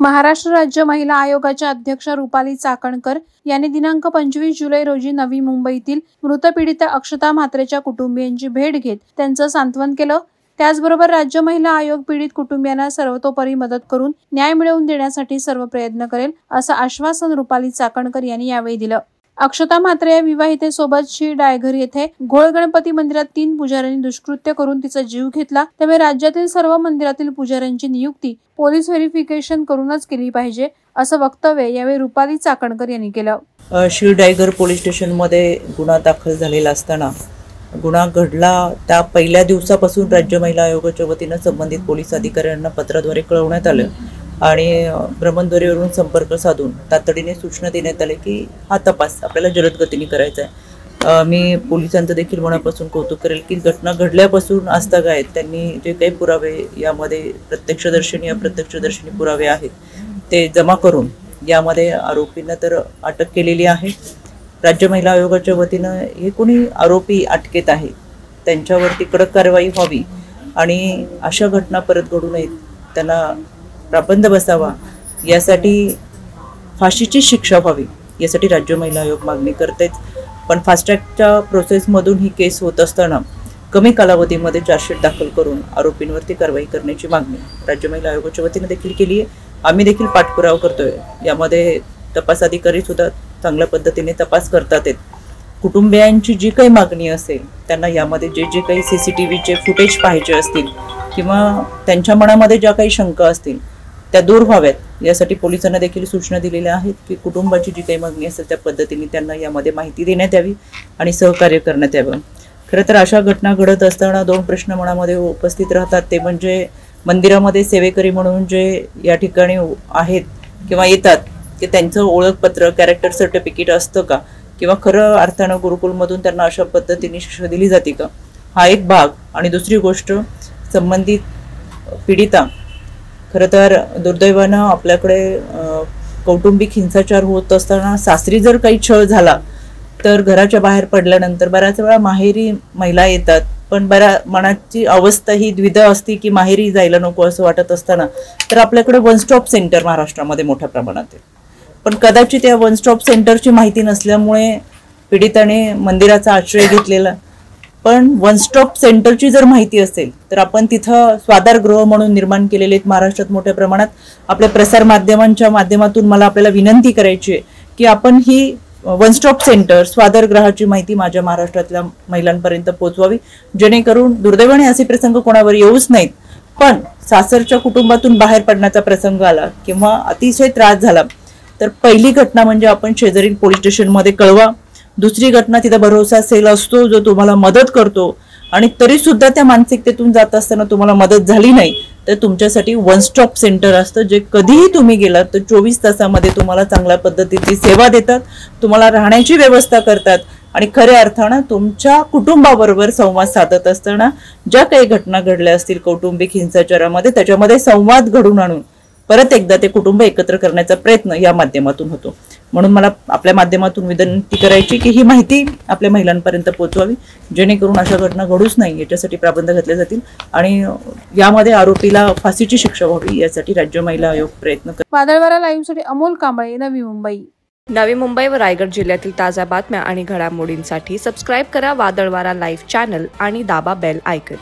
महाराष्ट्र राज्य महिला आयोगाच्या अध्यक्षा रुपाली चाकणकर यांनी दिनांक 25 जुलै रोजी नवी मुंबईतील मृत पीडिता अक्षता म्हात्रेच्या कुटुंबियांची भेट घेत त्यांचं सांत्वन केलं। त्याचबरोबर राज्य महिला आयोग पीडित कुटुंबियांना सर्वतोपरी मदत करून न्याय मिळवून देण्यासाठी सर्व प्रयत्न करेल असं आश्वासन रुपाली चाकणकर यांनी यावेळी दिलं। अक्षता म्हात्रे या विवाहितेसोबत डायघर येथे घोळ गणपती मंदिरात 3 पुजाऱ्यांनी दुष्कृत्य करून तिचा जीव घेतला। त्यामुळे राज्यातील सर्व मंदिरातील पुजाऱ्यांची नियुक्ती पोलीस व्हेरिफिकेशन करूनच केली पाहिजे असं वक्तव्य यावेळी रुपाली चाकणकर यांनी केलं। डायघर पोलीस स्टेशन मध्ये गुन्हा दाखल झालेला असताना गुन्हा घडला त्या पहिल्या दिवसापासून राज्य महिला आयोगाच्या वतीने संबंधित पोलीस अधिकाऱ्यांना पत्राद्वारे कळवण्यात आलं आणि भ्रमणध्वनीवरून संपर्क साधून तातडीने सूचना देण्यात आली की हा तपास आपल्याला जलद गतीने करायचा आहे। मी पोलिसांचं देखील मनापासून कौतुक करेल की घटना घडल्यापासून आजतागायत त्यांनी जे काही पुरावे यामध्ये प्रत्यक्षदर्शी अप्रत्यक्षदर्शी पुरावे आहेत ते जमा करून यामध्ये आरोपींना तर अटक केलेली आहे। राज्य महिला आयोगाच्या वतीनं हे कोणी आरोपी अटकेत आहे त्यांच्यावरती कडक कारवाई व्हावी आणि अशा घटना परत घडू नयेत, त्यांना प्राबंध बसावा, यासाठी फाशीची शिक्षा व्हावी यासाठी राज्य महिला आयोग मागणी करतेच। पण फास्ट ट्रॅकच्या प्रोसेसमधून ही केस होत असताना कमी कालावधीमध्ये चार्जशीट दाखल करून आरोपींवरती कारवाई करण्याची मागणी राज्य महिला आयोगाच्या वतीने देखील केली आहे। आम्ही देखील पाठपुरावा करतोय। यामध्ये तपास अधिकारी सुद्धा चांगल्या पद्धतीने तपास करतात। कुटुंबियांची जी काही मागणी असेल त्यांना यामध्ये जे काही CCTVचे फुटेज पाहिजे असतील किंवा त्यांच्या मनामध्ये ज्या काही शंका असतील त्या दूर व्हाव्यात यासाठी पोलिसांना देखील सूचना दिलेल्या आहेत की कुटुंबाची जी काही मागणी असेल त्या पद्धतीने त्यांना यामध्ये माहिती देण्यात यावी आणि सहकार्य करण्यात यावं। खरं तर अशा घटना घडत असताना 2 प्रश्न मनामध्ये उपस्थित राहतात, ते म्हणजे मंदिरामध्ये सेवेकरी म्हणून जे या ठिकाणी आहेत किंवा येतात की त्यांचं ओळखपत्र कॅरेक्टर सर्टिफिकेट असतं का किंवा खरं अर्थानं गुरुकुलमधून त्यांना अशा पद्धतीने शिक्षा दिली जाते का, हा एक भाग। आणि दुसरी गोष्ट संबंधित पीडिता खरं तर दुर्दैवानं आपल्याकडे कौटुंबिक हिंसाचार होत असताना सासरी जर काही छळ झाला तर घराच्या बाहेर पडल्यानंतर बऱ्याच वेळा माहेरी महिला येतात, पण मनाची अवस्था ही द्विधा असते की माहेरी जायला नको असं वाटत असताना तर आपल्याकडे वन स्टॉप सेंटर महाराष्ट्रामध्ये मोठ्या प्रमाणात आहे। पण कदाचित या वन स्टॉप सेंटरची माहिती नसल्यामुळे पीडिताने मंदिराचा आश्रय घेतलेला, पण वन स्टॉप सेंटरची जर माहिती असेल तर आपण तिथं स्वाधारगृह म्हणून निर्माण केलेले आहेत महाराष्ट्रात मोठ्या प्रमाणात। आपल्या प्रसार माध्यमांच्या माध्यमातून मला आपल्याला विनंती करायची आहे की आपण ही वन स्टॉप सेंटर स्वाधारगृहाची माहिती माझ्या महाराष्ट्रातल्या महिलांपर्यंत पोहोचवावी, जेणेकरून दुर्दैवाने असे प्रसंग कोणावर येऊच नाहीत। पण सासरच्या कुटुंबातून बाहेर पडण्याचा प्रसंग आला किंवा अतिशय त्रास झाला तर पहिली घटना म्हणजे आपण शेजारी पोलीस स्टेशनमध्ये कळवा। दुसरी घटना तिथे भरोसा सेल असतो जो तुम्हाला मदत करतो आणि तरी सुद्धा त्या मानसिकतेतून जात असताना तुम्हाला मदत झाली नाही तर तुमच्यासाठी वन स्टॉप सेंटर असतं, जे कधीही तुम्ही गेलात तर 24 तासामध्ये तुम्हाला चांगल्या पद्धतीची सेवा देतात, तुम्हाला राहण्याची व्यवस्था करतात आणि खऱ्या अर्थानं तुमच्या कुटुंबाबरोबर संवाद साधत असताना ज्या काही घटना घडल्या असतील कौटुंबिक हिंसाचारामध्ये त्याच्यामध्ये संवाद घडून आणून परत एकदा ते कुटुंब एकत्र करण्याचा प्रयत्न या माध्यमातून होतो। म्हणून मला आपल्या माध्यमातून विनंती करायची की ही माहिती आपल्या महिलांपर्यंत पोहोचवावी, जेणेकरून अशा घटना घडूच नाही याच्यासाठी प्राबंध घातले जातील आणि यामध्ये आरोपीला फाशीची शिक्षा व्हावी यासाठी राज्य महिला आयोग प्रयत्न करतो। वादळवारा लाईव्हसाठी अमोल कांबळे, नवी मुंबई। नवी मुंबई व रायगड जिल्ह्यातील ताज्या बातम्या आणि घडामोडींसाठी सबस्क्राईब करा वादळवारा लाईव्ह चॅनल आणि दाबा बेल आयकॉन।